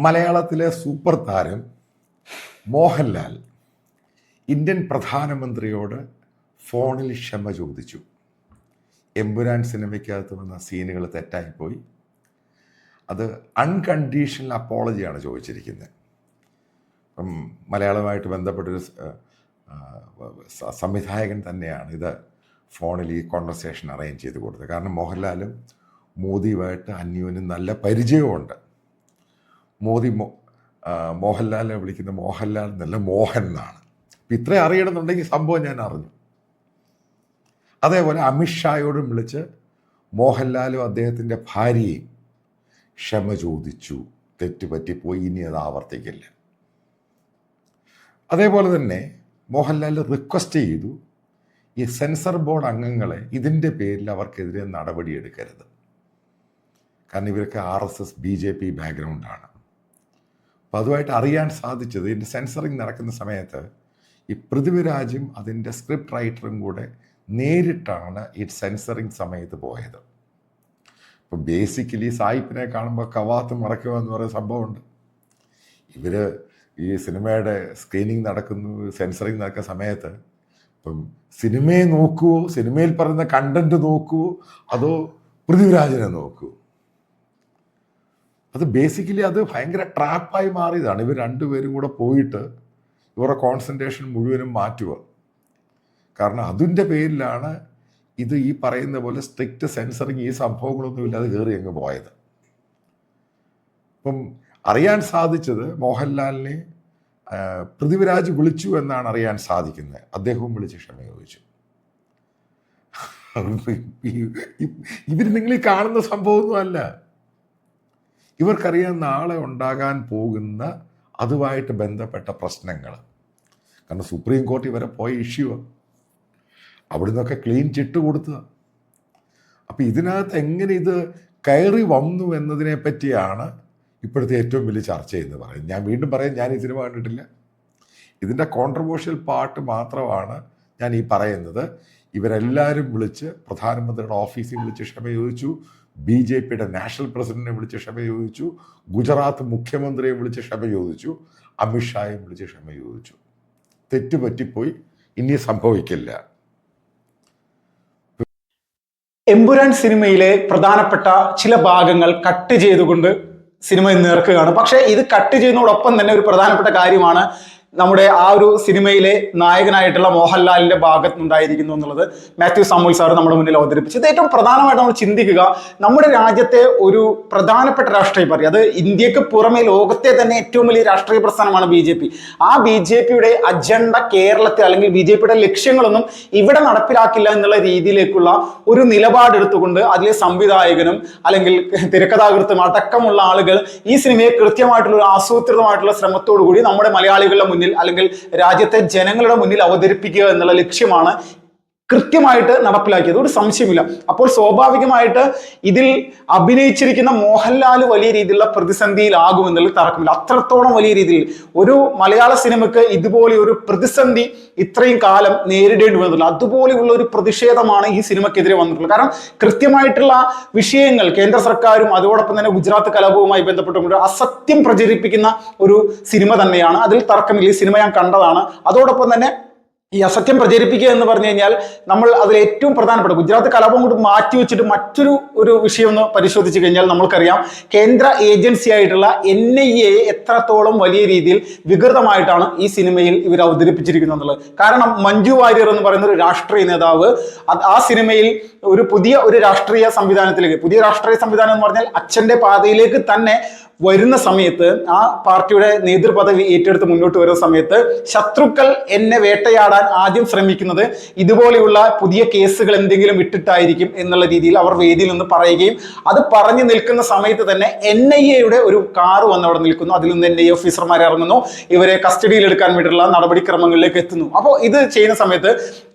മലയാളത്തിലെ സൂപ്പർ താരം മോഹൻലാൽ ഇന്ത്യൻ പ്രധാനമന്ത്രിയോട് ഫോണിൽ ക്ഷമ ചോദിച്ചു. എമ്പുരാൻ സിനിമയ്ക്കകത്ത് വന്ന സീനുകൾ തെറ്റായിപ്പോയി. അത് അൺകണ്ടീഷണൽ അപ്പോളജിയാണ് ചോദിച്ചിരിക്കുന്നത്. ഇപ്പം മലയാളവുമായിട്ട് ബന്ധപ്പെട്ടൊരു സംവിധായകൻ തന്നെയാണ് ഇത് ഫോണിൽ ഈ കോൺവെർസേഷൻ അറേഞ്ച് ചെയ്ത് കൊടുത്തത്. കാരണം മോഹൻലാലും മോദിയുമായിട്ട് അന്യോന്യം നല്ല പരിചയമുണ്ട്. മോദി മോഹൻലാലിനെ വിളിക്കുന്ന മോഹൻലാൽ എന്നല്ല, മോഹൻ എന്നാണ്. അപ്പം ഇത്രയും അറിയണമെന്നുണ്ടെങ്കിൽ സംഭവം ഞാൻ അറിഞ്ഞു. അതേപോലെ അമിത്ഷായോടും വിളിച്ച് മോഹൻലാലും അദ്ദേഹത്തിൻ്റെ ഭാര്യയും ക്ഷമ ചോദിച്ചു. തെറ്റുപറ്റിപ്പോയി, ഇനി അത് ആവർത്തിക്കില്ല. അതേപോലെ തന്നെ മോഹൻലാൽ റിക്വസ്റ്റ് ചെയ്തു ഈ സെൻസർ ബോർഡ് അംഗങ്ങളെ ഇതിൻ്റെ പേരിൽ അവർക്കെതിരെ നടപടിയെടുക്കരുത്. കാരണം ഇവരൊക്കെ RSS BJP ബാക്ക്ഗ്രൗണ്ടാണ്. അപ്പോൾ അതുമായിട്ട് അറിയാൻ സാധിച്ചത്, ഇതിൻ്റെ സെൻസറിങ് നടക്കുന്ന സമയത്ത് ഈ പൃഥ്വിരാജും അതിൻ്റെ സ്ക്രിപ്റ്റ് റൈറ്ററും കൂടെ നേരിട്ടാണ് ഈ സെൻസറിങ് സമയത്ത് പോയത്. ഇപ്പം ബേസിക്കലി സായിപ്പിനെ കാണുമ്പോൾ കവാത്ത് മറക്കുക എന്ന് പറയുന്ന സംഭവമുണ്ട്. ഇവർ ഈ സിനിമയുടെ സ്ക്രീനിങ് നടക്കുന്നു, സെൻസറിങ് നടക്കുന്ന സമയത്ത് ഇപ്പം സിനിമയെ നോക്കുവോ, സിനിമയിൽ പറയുന്ന കണ്ടന്റ് നോക്കുവോ, അതോ പൃഥ്വിരാജിനെ നോക്കുവോ? അത് ബേസിക്കലി അത് ഭയങ്കര ട്രാപ്പായി മാറിയതാണ്. ഇവർ രണ്ടുപേരും കൂടെ പോയിട്ട് ഇവരുടെ കോൺസെൻട്രേഷൻ മുഴുവനും മാറ്റുക. കാരണം അതിൻ്റെ പേരിലാണ് ഇത് ഈ പറയുന്ന പോലെ സ്ട്രിക്റ്റ് സെൻസറിങ് ഈ സംഭവങ്ങളൊന്നും ഇല്ലാതെ കയറി അങ്ങ് പോയത്. അപ്പം അറിയാൻ സാധിച്ചത് മോഹൻലാലിനെ പൃഥ്വിരാജ് വിളിച്ചു എന്നാണ് അറിയാൻ സാധിക്കുന്നത്. അദ്ദേഹവും വിളിച്ച് ക്ഷമ ചോദിച്ചു. ഇവർ നിങ്ങൾ ഈ കാണുന്ന സംഭവമൊന്നും അല്ല. ഇവർക്കറിയാൻ നാളെ ഉണ്ടാകാൻ പോകുന്ന അതുമായിട്ട് ബന്ധപ്പെട്ട പ്രശ്നങ്ങൾ. കാരണം സുപ്രീം കോടതി വരെ പോയ ഇഷ്യൂ, അവിടെ നിന്നൊക്കെ ക്ലീൻ ചിട്ട് കൊടുത്തത്. അപ്പം ഇതിനകത്ത് എങ്ങനെ ഇത് കയറി വന്നു എന്നതിനെ പറ്റിയാണ് ഇപ്പോഴത്തെ ഏറ്റവും വലിയ ചർച്ച എന്ന് പറയുന്നത്. ഞാൻ വീണ്ടും പറയാം, ഞാൻ ഈ സിനിമ കണ്ടിട്ടില്ല. ഇതിൻ്റെ കോൺട്രവേഴ്ഷ്യൽ പാർട്ട് മാത്രമാണ് ഞാൻ ഈ പറയുന്നത്. ഇവരെല്ലാവരും വിളിച്ച് പ്രധാനമന്ത്രിയുടെ ഓഫീസിൽ വിളിച്ച് ക്ഷമ ചോദിച്ചു, BJPയുടെ നാഷണൽ പ്രസിഡന്റിനെ വിളിച്ച് ക്ഷമ ചോദിച്ചു, ഗുജറാത്ത് മുഖ്യമന്ത്രിയെ വിളിച്ച് ക്ഷമ ചോദിച്ചു, അമിത്ഷായെ വിളിച്ച് ക്ഷമ ചോദിച്ചു. തെറ്റുപറ്റിപ്പോയി, ഇനി സംഭവിക്കില്ല. എമ്പുരാൻ സിനിമയിലെ പ്രധാനപ്പെട്ട ചില ഭാഗങ്ങൾ കട്ട് ചെയ്തുകൊണ്ട് സിനിമ നേർക്കുകയാണ്. പക്ഷേ ഇത് കട്ട് ചെയ്യുന്നതോടൊപ്പം തന്നെ ഒരു പ്രധാനപ്പെട്ട കാര്യമാണ് നമ്മുടെ ആ ഒരു സിനിമയിലെ നായകനായിട്ടുള്ള മോഹൻലാലിന്റെ ഭാഗത്തുനിന്നുണ്ടായിരിക്കുന്നു എന്നുള്ളത് മാത്യു സാമുൽ സാർ നമ്മുടെ മുന്നിൽ അവതരിപ്പിച്ചു. ഇത് ഏറ്റവും പ്രധാനമായിട്ട് നമ്മൾ ചിന്തിക്കുക, നമ്മുടെ രാജ്യത്തെ ഒരു പ്രധാനപ്പെട്ട രാഷ്ട്രീയ പാർട്ടി, അത് ഇന്ത്യക്ക് പുറമെ ലോകത്തെ തന്നെ ഏറ്റവും വലിയ രാഷ്ട്രീയ പ്രസ്ഥാനമാണ് BJP. ആ BJPയുടെ അജണ്ട കേരളത്തിൽ, അല്ലെങ്കിൽ BJPയുടെ ലക്ഷ്യങ്ങളൊന്നും ഇവിടെ നടപ്പിലാക്കില്ല എന്നുള്ള രീതിയിലേക്കുള്ള ഒരു നിലപാടെടുത്തുകൊണ്ട് അതിലെ സംവിധായകനും അല്ലെങ്കിൽ തിരക്കഥാകൃത്തും അടക്കമുള്ള ആളുകൾ ഈ സിനിമയെ കൃത്യമായിട്ടുള്ള ഒരു ആസൂത്രിതമായിട്ടുള്ള ശ്രമത്തോടു കൂടി നമ്മുടെ മലയാളികളുടെ മുന്നിൽ അല്ലെങ്കിൽ രാജ്യത്തെ ജനങ്ങളുടെ മുന്നിൽ അവതരിപ്പിക്കുക എന്നുള്ള ലക്ഷ്യമാണ് കൃത്യമായിട്ട് നടപ്പിലാക്കിയത്, ഒരു സംശയമില്ല. അപ്പോൾ സ്വാഭാവികമായിട്ട് ഇതിൽ അഭിനയിച്ചിരിക്കുന്ന മോഹൻലാൽ വലിയ രീതിയിലുള്ള പ്രതിസന്ധിയിലാകുമെന്നുള്ള തർക്കമില്ല. അത്രത്തോളം വലിയ രീതിയിൽ ഒരു മലയാള സിനിമയ്ക്ക് ഇതുപോലെ ഒരു പ്രതിസന്ധി ഇത്രയും കാലം നേരിടേണ്ടി വന്നിട്ടുള്ളത്. അതുപോലെയുള്ള ഒരു പ്രതിഷേധമാണ് ഈ സിനിമയ്ക്കെതിരെ വന്നിട്ടുള്ളത്. കാരണം കൃത്യമായിട്ടുള്ള വിഷയങ്ങൾ കേന്ദ്ര സർക്കാരും അതോടൊപ്പം തന്നെ ഗുജറാത്ത് കലാപവുമായി ബന്ധപ്പെട്ടുകൊണ്ട് അസത്യം പ്രചരിപ്പിക്കുന്ന ഒരു സിനിമ തന്നെയാണ്. അതിൽ തർക്കമില്ല. ഈ സിനിമ ഞാൻ കണ്ടതാണ്. അതോടൊപ്പം തന്നെ ഈ അസത്യം പ്രചരിപ്പിക്കുക എന്ന് പറഞ്ഞു കഴിഞ്ഞാൽ നമ്മൾ അതിൽ ഏറ്റവും പ്രധാനപ്പെട്ട ഗുജറാത്ത് കലാപം കൊണ്ട് മാറ്റി വെച്ചിട്ട് മറ്റൊരു വിഷയം ഒന്ന് പരിശോധിച്ചു കഴിഞ്ഞാൽ നമ്മൾക്കറിയാം, കേന്ദ്ര ഏജൻസി ആയിട്ടുള്ള NIA എത്രത്തോളം വലിയ രീതിയിൽ വികൃതമായിട്ടാണ് ഈ സിനിമയിൽ ഇവർ അവതരിപ്പിച്ചിരിക്കുന്നത് എന്നുള്ളത്. കാരണം മഞ്ജു വാര്യർ എന്ന് പറയുന്ന ഒരു രാഷ്ട്രീയ നേതാവ് ആ സിനിമയിൽ പുതിയ രാഷ്ട്രീയ സംവിധാനത്തിലേക്ക്, പുതിയ രാഷ്ട്രീയ സംവിധാനം എന്ന് പറഞ്ഞാൽ അച്ഛന്റെ പാതയിലേക്ക് തന്നെ വരുന്ന സമയത്ത്, ആ പാർട്ടിയുടെ നേതൃപദവി ഏറ്റെടുത്ത് മുന്നോട്ട് വരുന്ന സമയത്ത് ശത്രുക്കൾ എന്നെ വേട്ടയാടാൻ ആദ്യം ശ്രമിക്കുന്നത് ഇതുപോലെയുള്ള പുതിയ കേസുകൾ എന്തെങ്കിലും ഇട്ടിട്ടായിരിക്കും എന്നുള്ള രീതിയിൽ അവർ വേദിയിൽ നിന്ന് പറയുകയും, അത് പറഞ്ഞു നിൽക്കുന്ന സമയത്ത് തന്നെ NIAയുടെ ഒരു കാറ് വന്ന് അവിടെ നിൽക്കുന്നു. അതിൽ നിന്ന് NIA ഓഫീസർമാർ ഇറങ്ങുന്നു, ഇവരെ കസ്റ്റഡിയിൽ എടുക്കാൻ വേണ്ടിയിട്ടുള്ള നടപടിക്രമങ്ങളിലേക്ക് എത്തുന്നു. അപ്പോൾ ഇത് ചെയ്യുന്ന സമയത്ത്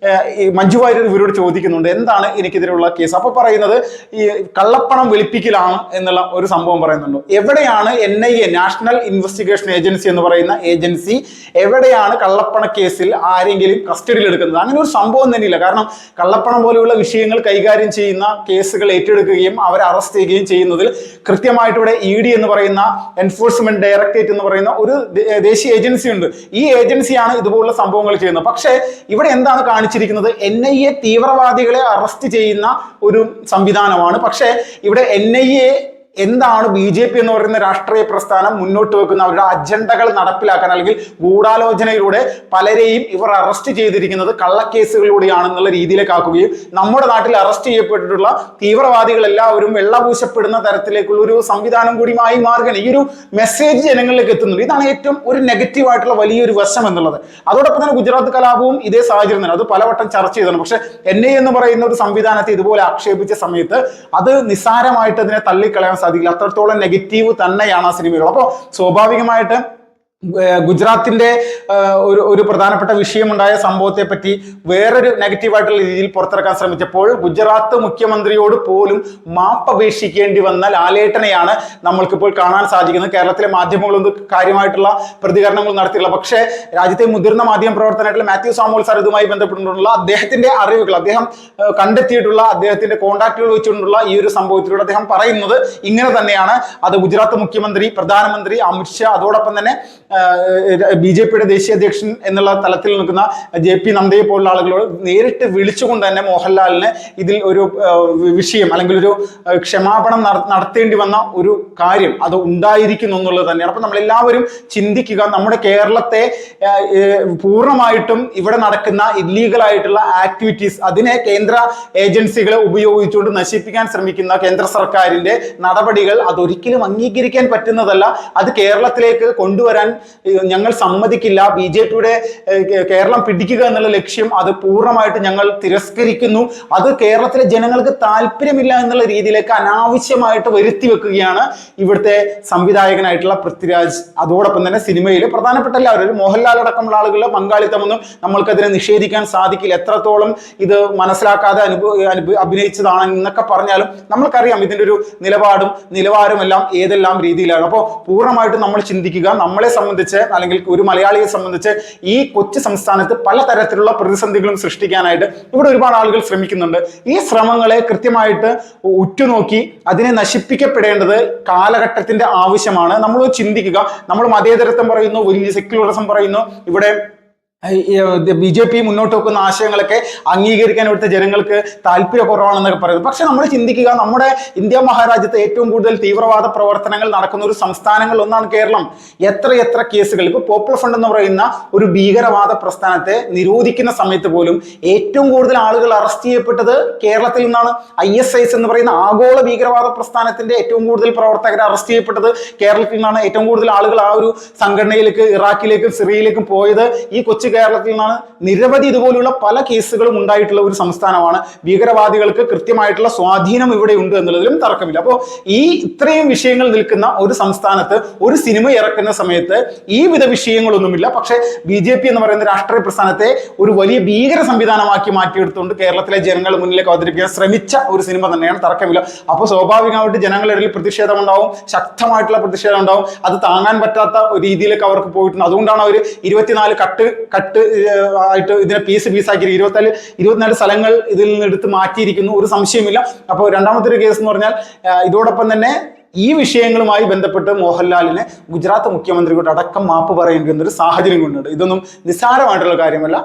ഈ മഞ്ജു വാര്യർ ഇവരോട് ചോദിക്കുന്നുണ്ട്, എന്താണ് എനിക്കെതിരെയുള്ള കേസ്? അപ്പോൾ പറയുന്നത് ഈ കള്ളപ്പണം വെളുപ്പിക്കലാണ് എന്നുള്ള ഒരു സംഭവം പറയുന്നുണ്ട്. എവിടെയാണ് എവിടെയാണ് NIA, നാഷണൽ ഇൻവെസ്റ്റിഗേഷൻ ഏജൻസി എന്ന് പറയുന്ന ഏജൻസി എവിടെയാണ് കള്ളപ്പണ കേസിൽ ആരെങ്കിലും കസ്റ്റഡിയിൽ എടുക്കുന്നത്? അങ്ങനെ ഒരു സംഭവം തന്നെയില്ല. കാരണം കള്ളപ്പണം പോലെയുള്ള വിഷയങ്ങൾ കൈകാര്യം ചെയ്യുന്ന കേസുകൾ ഏറ്റെടുക്കുകയും അവരെ അറസ്റ്റ് ചെയ്യുകയും ചെയ്യുന്നതിൽ കൃത്യമായിട്ട് ഇവിടെ ED എന്ന് പറയുന്ന എൻഫോഴ്സ്മെന്റ് ഡയറക്ടറേറ്റ് എന്ന് പറയുന്ന ഒരു ദേശീയ ഏജൻസി ഉണ്ട്. ഈ ഏജൻസിയാണ് ഇതുപോലുള്ള സംഭവങ്ങൾ ചെയ്യുന്നത്. പക്ഷേ ഇവിടെ എന്താണ് കാണിച്ചിരിക്കുന്നത്? NIA തീവ്രവാദികളെ അറസ്റ്റ് ചെയ്യുന്ന ഒരു സംവിധാനമാണ്. പക്ഷേ ഇവിടെ NIA എന്താണ് BJP എന്ന് പറയുന്ന രാഷ്ട്രീയ പ്രസ്ഥാനം മുന്നോട്ട് വെക്കുന്ന അവരുടെ അജണ്ടകൾ നടപ്പിലാക്കാൻ, അല്ലെങ്കിൽ ഗൂഢാലോചനയിലൂടെ പലരെയും ഇവർ അറസ്റ്റ് ചെയ്തിരിക്കുന്നത് കള്ളക്കേസുകളിലൂടെയാണെന്നുള്ള രീതിയിലേക്ക് ആക്കുകയും നമ്മുടെ നാട്ടിൽ അറസ്റ്റ് ചെയ്യപ്പെട്ടിട്ടുള്ള തീവ്രവാദികൾ എല്ലാവരും വെള്ളപൂശപ്പെടുന്ന തരത്തിലേക്കുള്ള ഒരു സംവിധാനം കൂടി ആയി മാറുകയാണ്. ഈ ഒരു മെസ്സേജ് ജനങ്ങളിലേക്ക് എത്തുന്നുണ്ട്. ഇതാണ് ഏറ്റവും ഒരു നെഗറ്റീവ് ആയിട്ടുള്ള വലിയൊരു വശം എന്നുള്ളത്. അതോടൊപ്പം തന്നെ ഗുജറാത്ത് കലാപവും ഇതേ സാഹചര്യം തന്നെ, അത് പലവട്ടം ചർച്ച ചെയ്തതാണ്. പക്ഷെ NIA എന്ന് പറയുന്ന ഒരു സംവിധാനത്തെ ഇതുപോലെ ആക്ഷേപിച്ച സമയത്ത് അത് നിസ്സാരമായിട്ട് അതിനെ തള്ളിക്കളയാൻ സാധിക്കില്ല. അത്രത്തോളം നെഗറ്റീവ് തന്നെയാണ് ആ സിനിമകൾ. അപ്പോൾ സ്വാഭാവികമായിട്ട് ഗുജറാത്തിന്റെ ഒരു പ്രധാനപ്പെട്ട വിഷയമുണ്ടായ സംഭവത്തെ പറ്റി വേറൊരു നെഗറ്റീവായിട്ടുള്ള രീതിയിൽ പുറത്തിറക്കാൻ ശ്രമിച്ചപ്പോൾ ഗുജറാത്ത് മുഖ്യമന്ത്രിയോട് പോലും മാപ്പപേക്ഷിക്കേണ്ടി വന്ന ലാലേട്ടനെയാണ് നമ്മൾക്കിപ്പോൾ കാണാൻ സാധിക്കുന്നത്. കേരളത്തിലെ മാധ്യമങ്ങളൊന്നും കാര്യമായിട്ടുള്ള പ്രതികരണങ്ങൾ നടത്തിയില്ല. പക്ഷേ രാജ്യത്തെ മുതിർന്ന മാധ്യമ പ്രവർത്തനമായിട്ടുള്ള മാത്യു സാമുവൽ സാർ ഇതുമായി ബന്ധപ്പെട്ടുള്ള അദ്ദേഹത്തിന്റെ അറിവുകൾ, അദ്ദേഹം കണ്ടെത്തിയിട്ടുള്ള അദ്ദേഹത്തിന്റെ കോൺടാക്റ്റുകൾ വെച്ചുകൊണ്ടുള്ള ഈ ഒരു സംഭവത്തിലൂടെ അദ്ദേഹം പറയുന്നത് ഇങ്ങനെ തന്നെയാണ്. അത് ഗുജറാത്ത് മുഖ്യമന്ത്രി, പ്രധാനമന്ത്രി അമിത്ഷാ, അതോടൊപ്പം തന്നെ BJPയുടെ ദേശീയ അധ്യക്ഷൻ എന്നുള്ള തലത്തിൽ നിൽക്കുന്ന JP നദ്ദയെ പോലുള്ള ആളുകളോട് നേരിട്ട് വിളിച്ചുകൊണ്ട് തന്നെ മോഹൻലാലിന് ഇതിൽ ഒരു വിഷയം അല്ലെങ്കിൽ ഒരു ക്ഷമാപണം നടത്തേണ്ടി വന്ന ഒരു കാര്യം അത് ഉണ്ടായിരിക്കുന്നു എന്നുള്ളത് തന്നെയാണ്. അപ്പൊ നമ്മളെല്ലാവരും ചിന്തിക്കുക, നമ്മുടെ കേരളത്തെ പൂർണ്ണമായിട്ടും ഇവിടെ നടക്കുന്ന ഇല്ലീഗലായിട്ടുള്ള ആക്ടിവിറ്റീസ്, അതിനെ കേന്ദ്ര ഏജൻസികളെ ഉപയോഗിച്ചുകൊണ്ട് നശിപ്പിക്കാൻ ശ്രമിക്കുന്ന കേന്ദ്ര സർക്കാരിന്റെ നടപടികൾ അതൊരിക്കലും അംഗീകരിക്കാൻ പറ്റുന്നതല്ല. അത് കേരളത്തിലേക്ക് കൊണ്ടുവരാൻ ഞങ്ങൾ സമ്മതിക്കില്ല. BJPയുടെ കേരളം പിടിക്കുക എന്നുള്ള ലക്ഷ്യം അത് പൂർണ്ണമായിട്ട് ഞങ്ങൾ തിരസ്കരിക്കുന്നു. അത് കേരളത്തിലെ ജനങ്ങൾക്ക് താല്പര്യമില്ല എന്നുള്ള രീതിയിലേക്ക് അനാവശ്യമായിട്ട് വരുത്തി വെക്കുകയാണ് ഇവിടുത്തെ സംവിധായകനായിട്ടുള്ള പൃഥ്വിരാജ്. അതോടൊപ്പം തന്നെ സിനിമയിൽ പ്രധാനപ്പെട്ട എല്ലാവരും, മോഹൻലാൽ അടക്കമുള്ള ആളുകളുടെ പങ്കാളിത്തമൊന്നും നമ്മൾക്കതിനെ നിഷേധിക്കാൻ സാധിക്കില്ല. എത്രത്തോളം ഇത് മനസ്സിലാക്കാതെ അഭിനയിച്ചതാണ് എന്നൊക്കെ പറഞ്ഞാലും നമ്മൾക്കറിയാം ഇതിൻ്റെ ഒരു നിലപാടും നിലവാരവും എല്ലാം ഏതെല്ലാം രീതിയിലാണ്. അപ്പോൾ പൂർണ്ണമായിട്ടും നമ്മൾ ചിന്തിക്കുക, നമ്മളെ സംബന്ധിച്ച് അല്ലെങ്കിൽ ഒരു മലയാളിയെ സംബന്ധിച്ച് ഈ കൊച്ചു സംസ്ഥാനത്ത് പലതരത്തിലുള്ള പ്രതിസന്ധികളും സൃഷ്ടിക്കാനായിട്ട് ഇവിടെ ഒരുപാട് ആളുകൾ ശ്രമിക്കുന്നുണ്ട്. ഈ ശ്രമങ്ങളെ കൃത്യമായിട്ട് ഉറ്റുനോക്കി അതിനെ നശിപ്പിക്കപ്പെടേണ്ടത് കാലഘട്ടത്തിന്റെ ആവശ്യമാണ്. നമ്മൾ ചിന്തിക്കുക, നമ്മൾ മതേതരത്വം പറയുന്നു, വലിയ സെക്യുലറിസം പറയുന്നു, ഇവിടെ BJP മുന്നോട്ട് വെക്കുന്ന ആശയങ്ങളൊക്കെ അംഗീകരിക്കാൻ ഇവിടുത്തെ ജനങ്ങൾക്ക് താല്പര്യക്കുറവാണെന്നൊക്കെ പറയുന്നത്. പക്ഷെ നമ്മൾ ചിന്തിക്കുക, നമ്മുടെ ഇന്ത്യ മഹാരാജ്യത്ത് ഏറ്റവും കൂടുതൽ തീവ്രവാദ പ്രവർത്തനങ്ങൾ നടക്കുന്ന ഒരു സംസ്ഥാനങ്ങളിൽ ഒന്നാണ് കേരളം. എത്ര കേസുകൾ, ഇപ്പൊ പോപ്പുലർ ഫ്രണ്ട് എന്ന് പറയുന്ന ഒരു ഭീകരവാദ പ്രസ്ഥാനത്തെ നിരോധിക്കുന്ന സമയത്ത് പോലും ഏറ്റവും കൂടുതൽ ആളുകൾ അറസ്റ്റ് ചെയ്യപ്പെട്ടത് കേരളത്തിൽ നിന്നാണ്. ISIS എന്ന് പറയുന്ന ആഗോള ഭീകരവാദ പ്രസ്ഥാനത്തിന്റെ ഏറ്റവും കൂടുതൽ പ്രവർത്തകരെ അറസ്റ്റ് ചെയ്യപ്പെട്ടത് കേരളത്തിൽ നിന്നാണ്. ഏറ്റവും കൂടുതൽ ആളുകൾ ആ ഒരു സംഘടനയിലേക്ക്, ഇറാഖിലേക്കും സിറിയയിലേക്കും പോയത് ഈ കൊച്ചു കേരളത്തിൽ നിന്നാണ്. നിരവധി ഇതുപോലുള്ള പല കേസുകളും ഉണ്ടായിട്ടുള്ള ഒരു സംസ്ഥാനമാണ്. ഭീകരവാദികൾക്ക് കൃത്യമായിട്ടുള്ള സ്വാധീനം ഇവിടെ ഉണ്ട് എന്നുള്ളതിലും തർക്കമില്ല. അപ്പോൾ ഇത്രയും വിഷയങ്ങൾ നിൽക്കുന്ന ഒരു സംസ്ഥാനത്ത് ഒരു സിനിമ ഇറക്കുന്ന സമയത്ത് ഈ വിധ വിഷയങ്ങളൊന്നുമില്ല. പക്ഷെ BJP എന്ന് പറയുന്ന രാഷ്ട്രീയ പ്രസ്ഥാനത്തെ ഒരു വലിയ ഭീകര സംവിധാനമാക്കി മാറ്റിയെടുത്തുകൊണ്ട് കേരളത്തിലെ ജനങ്ങളുടെ മുന്നിലേക്ക് അവതരിപ്പിക്കാൻ ശ്രമിച്ച ഒരു സിനിമ തന്നെയാണ്, തർക്കമില്ല. അപ്പോൾ സ്വാഭാവികമായിട്ട് ജനങ്ങളുടെ ഇടയിൽ പ്രതിഷേധം ഉണ്ടാവും, ശക്തമായിട്ടുള്ള പ്രതിഷേധം ഉണ്ടാവും. അത് താങ്ങാൻ പറ്റാത്ത ഒരു രീതിയിലേക്ക് അവർക്ക് പോയിട്ടുണ്ട്. അതുകൊണ്ടാണ് അവർ 24 കട്ട് ആയിട്ട് ഇതിനെ പീസാക്കി 24 സ്ഥലങ്ങൾ ഇതിൽ നിന്ന് എടുത്ത് മാറ്റിയിരിക്കുന്നു, ഒരു സംശയമില്ല. അപ്പോൾ രണ്ടാമത്തെ ഒരു കേസ് എന്ന് പറഞ്ഞാൽ ഇതോടൊപ്പം തന്നെ ഈ വിഷയങ്ങളുമായി ബന്ധപ്പെട്ട് മോഹൻലാലിന് ഗുജറാത്ത് മുഖ്യമന്ത്രിയോട് അടക്കം മാപ്പ് പറയേണ്ടി വന്നൊരു സാഹചര്യം കൊണ്ടുണ്ട്. ഇതൊന്നും നിസ്സാരമായിട്ടുള്ള കാര്യമല്ല.